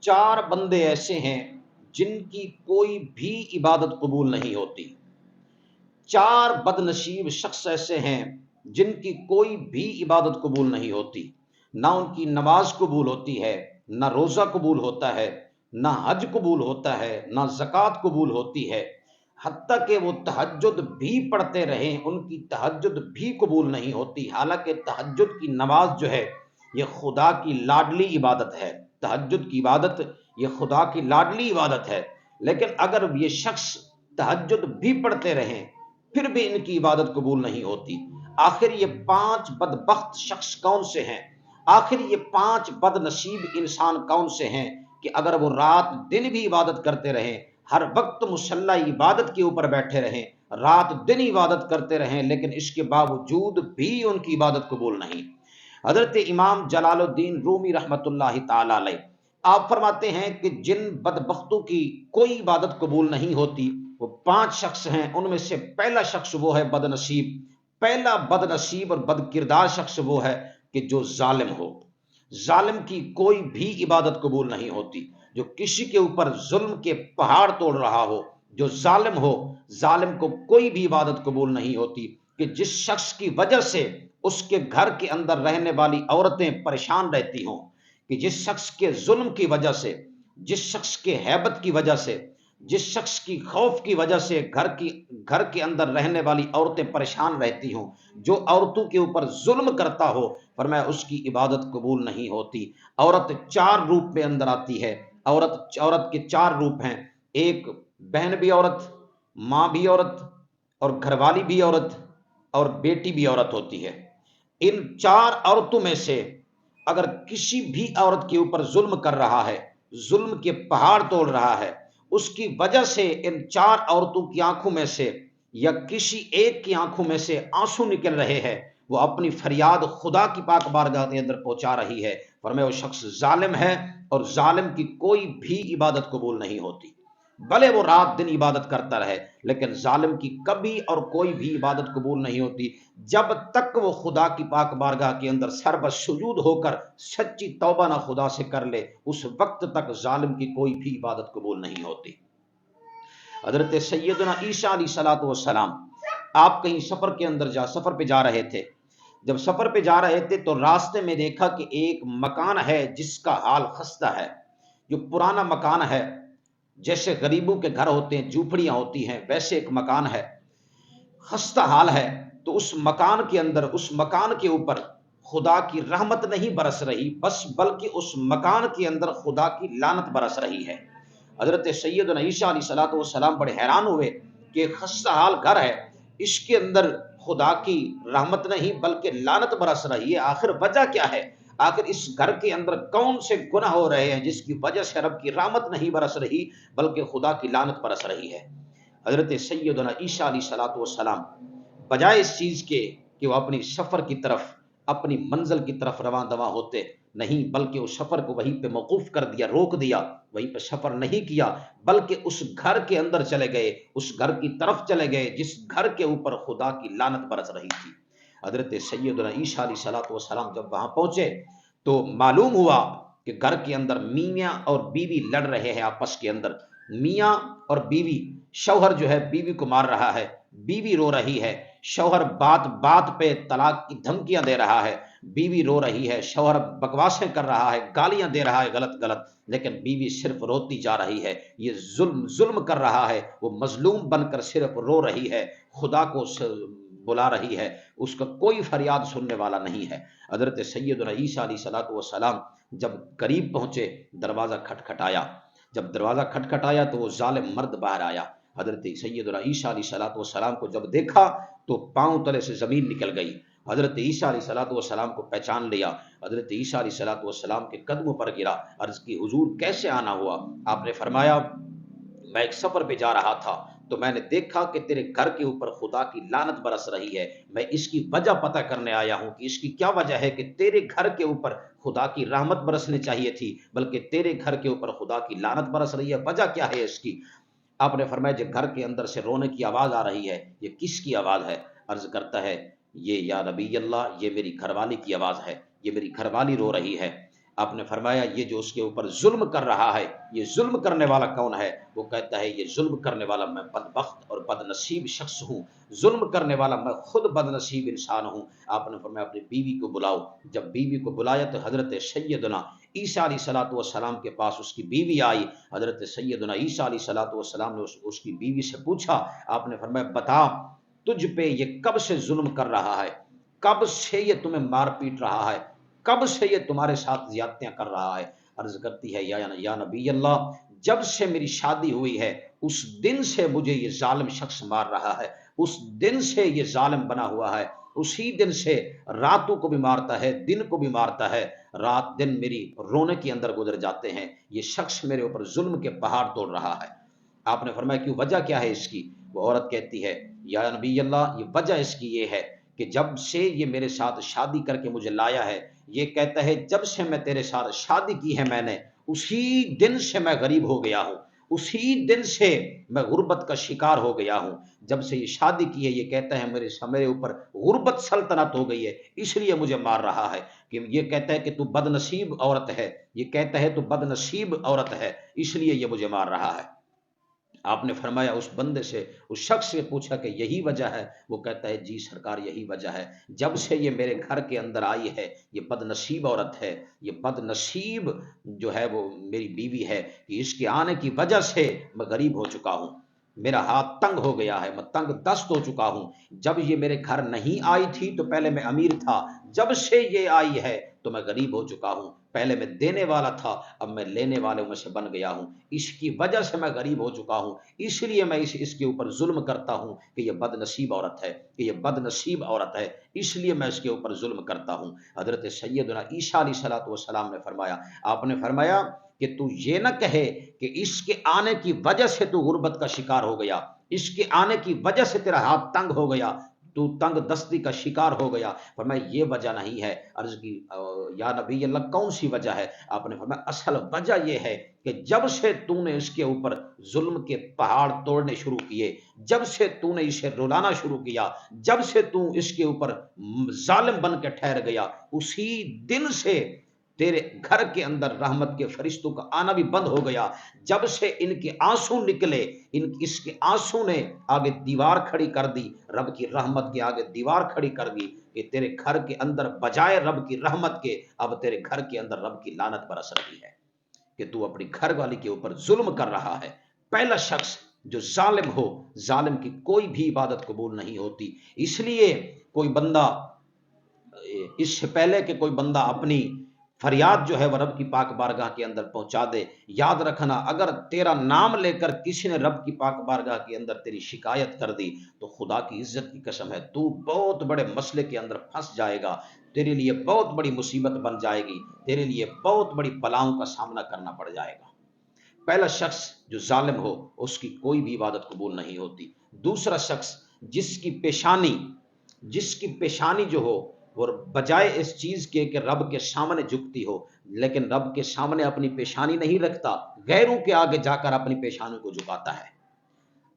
4 بندے ایسے ہیں جن کی کوئی بھی عبادت قبول نہیں ہوتی، 4 بد نصیب شخص ایسے ہیں جن کی کوئی بھی عبادت قبول نہیں ہوتی، نہ ان کی نماز قبول ہوتی ہے، نہ روزہ قبول ہوتا ہے، نہ حج قبول ہوتا ہے، نہ زکوٰۃ قبول ہوتی ہے، حتیٰ کہ وہ تہجد بھی پڑھتے رہیں ان کی تہجد بھی قبول نہیں ہوتی، حالانکہ تہجد کی نماز جو ہے یہ خدا کی لاڈلی عبادت ہے، تہجد کی عبادت یہ خدا کی لاڈلی عبادت ہے، لیکن اگر یہ شخص تہجد بھی پڑھتے رہیں پھر بھی ان کی عبادت قبول نہیں ہوتی۔ آخر یہ 5 بدبخت شخص کون سے ہیں؟ آخر یہ 5 بد نصیب انسان کون سے ہیں کہ اگر وہ رات دن بھی عبادت کرتے رہیں، ہر وقت مصلی عبادت کے اوپر بیٹھے رہیں، رات دن عبادت کرتے رہیں، لیکن اس کے باوجود بھی ان کی عبادت قبول نہیں۔ حضرت امام جلال الدین رومی رحمۃ اللہ تعالی علیہ آپ فرماتے ہیں کہ جن بدبختوں کی کوئی عبادت قبول نہیں ہوتی وہ 5 شخص ہیں، ان میں سے پہلا شخص وہ ہے بد نصیب، پہلا بد نصیب اور بد کردار شخص وہ ہے کہ جو ظالم ہو، ظالم کی کوئی بھی عبادت قبول نہیں ہوتی، جو کسی کے اوپر ظلم کے پہاڑ توڑ رہا ہو، جو ظالم ہو، ظالم کو کوئی بھی عبادت قبول نہیں ہوتی، کہ جس شخص کی وجہ سے اس کے گھر کے اندر رہنے والی عورتیں پریشان رہتی ہوں، کہ جس شخص کے ظلم کی وجہ سے، جس شخص کے ہیبت کی وجہ سے، جس شخص کی خوف کی وجہ سے گھر کے اندر رہنے والی عورتیں پریشان رہتی ہوں، جو عورتوں کے اوپر ظلم کرتا ہو، فرمایا اس کی عبادت قبول نہیں ہوتی۔ عورت 4 روپ میں اندر آتی ہے، عورت کے 4 روپ ہیں، ایک بہن بھی عورت، ماں بھی عورت، اور گھر والی بھی عورت، اور بیٹی بھی عورت ہوتی ہے۔ ان 4 عورتوں میں سے اگر کسی بھی عورت کے اوپر ظلم کر رہا ہے، ظلم کے پہاڑ توڑ رہا ہے، اس کی وجہ سے ان 4 عورتوں کی آنکھوں میں سے یا کسی ایک کی آنکھوں میں سے آنسو نکل رہے ہیں، وہ اپنی فریاد خدا کی پاک بارگاہ کے اندر پہنچا رہی ہے، فرمایا وہ شخص ظالم ہے، اور ظالم کی کوئی بھی عبادت قبول نہیں ہوتی، بھلے وہ رات دن عبادت کرتا رہے، لیکن ظالم کی کبھی اور کوئی بھی عبادت قبول نہیں ہوتی جب تک وہ خدا کی پاک بارگاہ کے اندر سربسجود ہو کر سچی توبہ نہ خدا سے کر لے، اس وقت تک ظالم کی کوئی بھی عبادت قبول نہیں ہوتی۔ حضرت سیدنا عیسیٰ علیہ الصلوۃ والسلام آپ کہیں سفر پہ جا رہے تھے، جب سفر پہ جا رہے تھے تو راستے میں دیکھا کہ ایک مکان ہے جس کا حال خستہ ہے، جو پرانا مکان ہے، جیسے غریبوں کے گھر ہوتے ہیں، جھوپڑیاں ہوتی ہیں، ویسے ایک مکان ہے، خستہ حال ہے۔ تو اس مکان کے اندر، اس مکان کے اوپر خدا کی رحمت نہیں برس رہی، بلکہ اس مکان کے اندر خدا کی لعنت برس رہی ہے۔ حضرت سیدنا عیسیٰ علیہ الصلوۃ والسلام بڑے حیران ہوئے کہ خستہ حال گھر ہے، اس کے اندر خدا کی رحمت نہیں بلکہ لعنت برس رہی ہے، آخر وجہ کیا ہے؟ آخر اس گھر کے اندر کون سے گناہ ہو رہے ہیں جس کی وجہ سے رب کی رحمت نہیں برس رہی بلکہ خدا کی لعنت برس رہی ہے؟ حضرت سیدنا عیسیٰ علیہ الصلوۃ والسلام بجائے اس چیز کے کہ وہ اپنی سفر کی طرف، اپنی منزل کی طرف رواں دواں ہوتے، نہیں، بلکہ اس سفر کو وہیں پہ موقوف کر دیا، روک دیا، وہیں پہ سفر نہیں کیا، بلکہ اس گھر کے اندر چلے گئے، اس گھر کی طرف چلے گئے جس گھر کے اوپر خدا کی لعنت برس رہی تھی۔ حضرت سیدنا عیسیٰ علیہ الصلوۃ والسلام جب وہاں پہنچے تو معلوم ہوا کہ گھر کے اندر میاں اور بیوی لڑ رہے ہیں آپس کے اندر، میاں اور بیوی، شوہر جو ہے بیوی کو مار رہا ہے، بیوی رو رہی ہے، شوہر بات بات پہ طلاق کی دھمکیاں دے رہا ہے، بیوی رو رہی ہے، شوہر بکواسیں کر رہا ہے، گالیاں دے رہا ہے غلط، لیکن بیوی صرف روتی جا رہی ہے، یہ ظلم کر رہا ہے، وہ مظلوم بن کر صرف رو رہی ہے، خدا کو بلا رہی ہے، اس کا کوئی فریاد سننے والا نہیں ہے۔ حضرت سیدنا عیسیٰ علیہ الصلوۃ والسلام جب قریب پہنچے، دروازہ کھٹکھٹایا، جب دروازہ کھٹکھٹایا تو وہ ظالم مرد باہر آیا، حضرت سیدنا عیسیٰ علیہ الصلوۃ والسلام کو جب دیکھا تو پاؤں تلے سے زمین نکل گئی، حضرت عیسیٰ علیہ الصلوۃ والسلام کو پہچان لیا، حضرت عیسیٰ علیہ الصلوۃ والسلام کے قدموں پر گرا، عرض کی حضور کیسے آنا ہوا؟ آپ نے فرمایا میں ایک سفر پہ جا رہا تھا تو میں نے دیکھا کہ تیرے گھر کے اوپر خدا کی لعنت برس رہی ہے، میں اس کی وجہ پتہ کرنے آیا ہوں کہ اس کی کیا وجہ ہے کہ تیرے گھر کے اوپر خدا کی رحمت برسنی چاہیے تھی بلکہ تیرے گھر کے اوپر خدا کی لعنت برس رہی ہے، وجہ کیا ہے اس کی؟ آپ نے فرمایا جب گھر کے اندر سے رونے کی آواز آ رہی ہے، یہ کس کی آواز ہے؟ عرض کرتا ہے یہ یا نبی اللہ، یہ میری گھر والی کی آواز ہے، یہ میری گھر والی رو رہی ہے۔ آپ نے فرمایا یہ جو اس کے اوپر ظلم کر رہا ہے، یہ ظلم کرنے والا کون ہے؟ وہ کہتا ہے یہ ظلم کرنے والا میں بدبخت اور بد نصیب شخص ہوں، ظلم کرنے والا میں خود بد نصیب انسان ہوں۔ آپ نے فرمایا اپنی بیوی کو بلاؤ۔ جب بیوی کو بلایا تو حضرت سیدنا عیسیٰ علیہ الصلوۃ والسلام کے پاس اس کی بیوی آئی۔ حضرت سیدنا عیسیٰ علیہ الصلوۃ والسلام نے اس کی بیوی سے پوچھا، آپ نے فرمایا بتا تجھ پہ یہ کب سے ظلم کر رہا ہے، کب سے یہ تمہیں مار پیٹ رہا ہے، کب سے یہ تمہارے ساتھ زیادتیاں کر رہا ہے؟ عرض کرتی ہے یا نبی اللہ، جب سے میری شادی ہوئی ہے اس دن سے مجھے یہ ظالم شخص مار رہا ہے، اس دن سے یہ ظالم بنا ہوا ہے، اسی دن سے راتوں کو بھی مارتا ہے، دن کو بھی مارتا ہے، رات دن میری رونے کے اندر گزر جاتے ہیں، یہ شخص میرے اوپر ظلم کے پہاڑ توڑ رہا ہے۔ آپ نے فرمایا کیوں، وجہ کیا ہے اس کی؟ وہ عورت کہتی ہے یا نبی اللہ، یہ وجہ اس کی یہ ہے کہ جب سے یہ میرے ساتھ شادی کر کے مجھے لایا ہے، یہ کہتا ہے جب سے میں تیرے ساتھ شادی کی ہے میں نے، اسی دن سے میں غریب ہو گیا ہوں، اسی دن سے میں غربت کا شکار ہو گیا ہوں۔ جب سے یہ شادی کی ہے یہ کہتا ہے میرے اوپر غربت سلطنت ہو گئی ہے، اس لیے مجھے مار رہا ہے۔ کہ یہ کہتا ہے کہ تو بد نصیب عورت ہے، یہ کہتا ہے تو بد نصیب عورت ہے، اس لیے یہ مجھے مار رہا ہے۔ آپ نے فرمایا اس بندے سے، اس شخص سے پوچھا کہ یہی وجہ ہے؟ وہ کہتا ہے جی سرکار یہی وجہ ہے، جب سے یہ میرے گھر کے اندر آئی ہے، یہ بد نصیب عورت ہے، یہ بد نصیب جو ہے وہ میری بیوی ہے، کہ اس کے آنے کی وجہ سے میں غریب ہو چکا ہوں، میرا ہاتھ تنگ ہو گیا ہے، میں تنگ دست ہو چکا ہوں۔ جب یہ میرے گھر نہیں آئی تھی تو پہلے میں امیر تھا، جب سے یہ آئی ہے تو میں غریب ہو چکا ہوں، پہلے میں دینے والا تھا اب میں لینے والوں میں سے بن گیا ہوں، اس کی وجہ سے میں غریب ہو چکا ہوں، اس لیے میں اس کے اوپر ظلم کرتا ہوں کہ یہ بد نصیب عورت ہے، کہ یہ بد نصیب عورت ہے، اس لیے میں اس کے اوپر ظلم کرتا ہوں۔ حضرت سیدنا عیسیٰ علیہ الصلوۃ والسلام نے فرمایا، آپ نے فرمایا کہ تو یہ نہ کہے کہ اس کے آنے کی وجہ سے تو غربت کا شکار ہو گیا، اس کے آنے کی وجہ سے تیرا ہاتھ تنگ ہو گیا، تو تنگ دستی کا شکار ہو گیا۔ فرمایا یہ وجہ نہیں ہے۔ عرض کی یا نبی اللہ کون سی وجہ ہے؟ آپ نے فرمایا اصل وجہ یہ ہے کہ جب سے تو نے اس کے اوپر ظلم کے پہاڑ توڑنے شروع کیے، جب سے تو نے اسے رلانا شروع کیا، جب سے تو اس کے اوپر ظالم بن کے ٹھہر گیا، اسی دن سے تیرے گھر کے اندر رحمت کے فرشتوں کا آنا بھی بند ہو گیا۔ جب سے ان کے آنسو نکلے، اس کے آنسو نے آگے دیوار کھڑی کر دی، رب کی رحمت کے آگے دیوار کھڑی کر دی، کہ تیرے گھر کے اندر بجائے رب کی رحمت کے اب تیرے گھر کے اندر رب کی لعنت برس رہی ہے، کہ تو اپنی گھر والی کے اوپر ظلم کر رہا ہے۔ پہلا شخص جو ظالم ہو، ظالم کی کوئی بھی عبادت قبول نہیں ہوتی۔ اس لیے کوئی بندہ، اس سے پہلے کہ کوئی بندہ اپنی فریاد جو ہے وہ رب کی پاک بارگاہ کے اندر پہنچا دے، یاد رکھنا اگر تیرا نام لے کر کسی نے رب کی پاک بارگاہ کے اندر تیری شکایت کر دی تو خدا کی عزت کی قسم ہے تو بہت بڑے مسئلے کے اندر پھنس جائے گا، تیرے لیے بہت بڑی مصیبت بن جائے گی، تیرے لیے بہت بڑی بلاؤں کا سامنا کرنا پڑ جائے گا۔ پہلا شخص جو ظالم ہو اس کی کوئی بھی عبادت قبول نہیں ہوتی۔ دوسرا شخص جس کی پیشانی جو ہو وہ بجائے اس چیز کے کہ رب کے سامنے جھکتی ہو، لیکن رب کے سامنے اپنی پیشانی نہیں رکھتا، غیروں کے آگے جا کر اپنی پیشانی کو جھکاتا ہے۔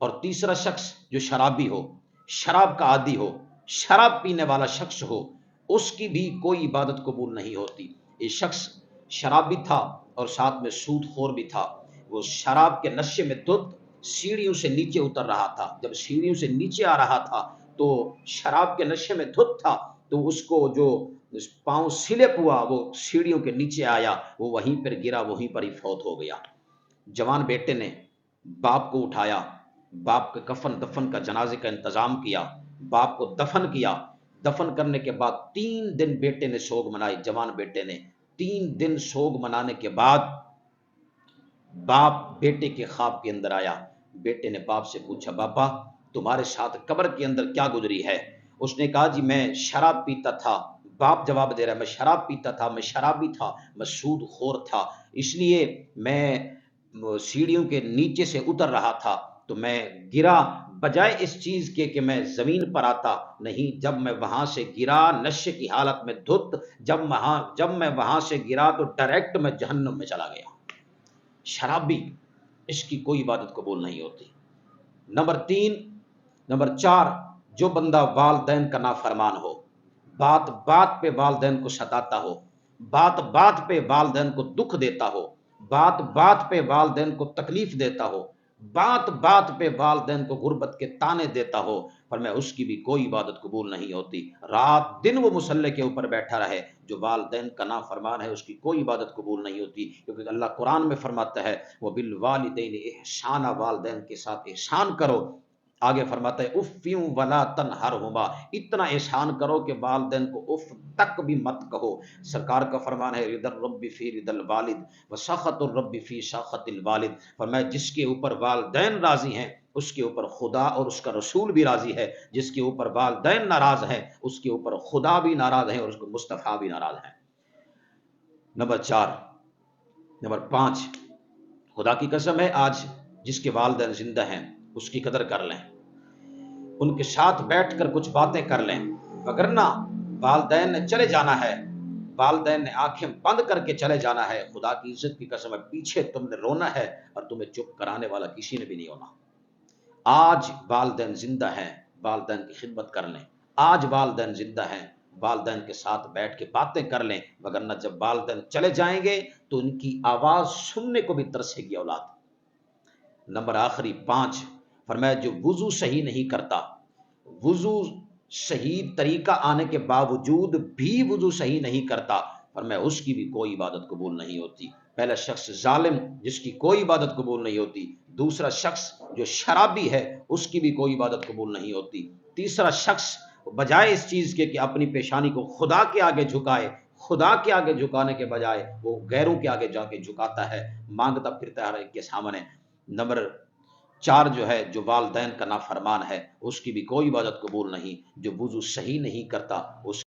اور تیسرا شخص جو شرابی ہو، شراب کا عادی ہو، شراب پینے والا شخص ہو، اس کی بھی کوئی عبادت قبول نہیں ہوتی۔ یہ شخص شرابی تھا اور ساتھ میں سود خور بھی تھا، وہ شراب کے نشے میں دھت سیڑھیوں سے نیچے اتر رہا تھا، جب سیڑھیوں سے نیچے آ رہا تھا تو شراب کے نشے میں دھت تھا، تو اس کو جو پاؤں سلپ ہوا وہ سیڑھیوں کے نیچے آیا، وہ وہیں پر گرا، وہیں پر ہی فوت ہو گیا۔ جوان بیٹے نے باپ کو اٹھایا، باپ کے کفن دفن کا جنازے کا انتظام کیا، باپ کو دفن کیا، دفن کرنے کے بعد 3 دن بیٹے نے سوگ منائی، جوان بیٹے نے 3 دن سوگ منانے کے بعد باپ بیٹے کے خواب کے اندر آیا۔ بیٹے نے باپ سے پوچھا باپا تمہارے ساتھ قبر کے اندر کیا گزری ہے؟ اس نے کہا جی میں شراب پیتا تھا۔ باپ جواب دے رہا ہے میں شراب پیتا تھا، میں شرابی تھا، میں سود خور تھا، اس لیے میں سیڑھیوں کے نیچے سے اتر رہا تھا تو میں گرا، بجائے اس چیز کے کہ میں زمین پر آتا، نہیں، جب میں وہاں سے گرا نشے کی حالت میں دھت، جب میں وہاں سے گرا تو ڈائریکٹ میں جہنم میں چلا گیا۔ شرابی، اس کی کوئی عبادت قبول نہیں ہوتی۔ نمبر 4 جو بندہ والدین کا نافرمان ہو، بات بات پہ والدین کو ستاتا ہو، بات بات پہ والدین کو دکھ دیتا ہو، بات بات پہ والدین کو تکلیف دیتا ہو، بات بات پہ والدین کو غربت کے تانے دیتا ہو، فرمایا اس کی بھی کوئی عبادت قبول نہیں ہوتی۔ رات دن وہ مصلی کے اوپر بیٹھا رہے، جو والدین کا نافرمان ہے اس کی کوئی عبادت قبول نہیں ہوتی، کیونکہ اللہ قرآن میں فرماتا ہے وہ بالوالدین احسانا، والدین کے ساتھ احسان کرو۔ آگے فرماتا ہے افیوں ولا تنہرہما، اتنا احسان کرو کہ والدین کو اف تک بھی مت کہو۔ سرکار کا فرمان ہے رضا الرب فی رضا الوالد وسخط الرب فی سخط الوالد، فرمایا جس کے اوپر والدین راضی ہیں اس کے اوپر خدا اور اس کا رسول بھی راضی ہے، جس کے اوپر والدین ناراض ہیں اس کے اوپر خدا بھی ناراض ہے اور اس کو مصطفیٰ بھی ناراض ہیں۔ نمبر 4، نمبر 5، خدا کی قسم ہے آج جس کے والدین زندہ ہیں اس کی قدر کر لیں، ان کے ساتھ بیٹھ کر کچھ باتیں کر لیں، وگرنہ والدین نے چلے جانا ہے، والدین نے آنکھیں بند کر کے چلے جانا ہے، خدا کی عزت کی قسم ہے پیچھے تم نے رونا ہے اور تمہیں چپ کرانے والا کسی نے بھی نہیں ہونا۔ آج والدین زندہ ہیں، والدین کی خدمت کر لیں، آج والدین زندہ ہیں، والدین کے ساتھ بیٹھ کے باتیں کر لیں، وگرنہ جب والدین چلے جائیں گے تو ان کی آواز سننے کو بھی ترسے گی اولاد۔ نمبر آخری 5، فرمایا جو وضو صحیح نہیں کرتا، وضو صحیح طریقہ آنے کے باوجود بھی وضو صحیح نہیں کرتا، فرمایا اس کی بھی کوئی عبادت قبول نہیں ہوتی۔ پہلا شخص ظالم جس کی کوئی عبادت قبول نہیں ہوتی، دوسرا شخص جو شرابی ہے اس کی بھی کوئی عبادت قبول نہیں ہوتی، تیسرا شخص بجائے اس چیز کے کہ اپنی پیشانی کو خدا کے آگے جھکائے، خدا کے آگے جھکانے کے بجائے وہ غیروں کے آگے جا کے جھکاتا ہے، مانگتا پھرتا ہے ہر ایک کے سامنے۔ نمبر 4 جو ہے جو والدین کا نافرمان ہے اس کی بھی کوئی عبادت قبول نہیں، جو وضو صحیح نہیں کرتا اس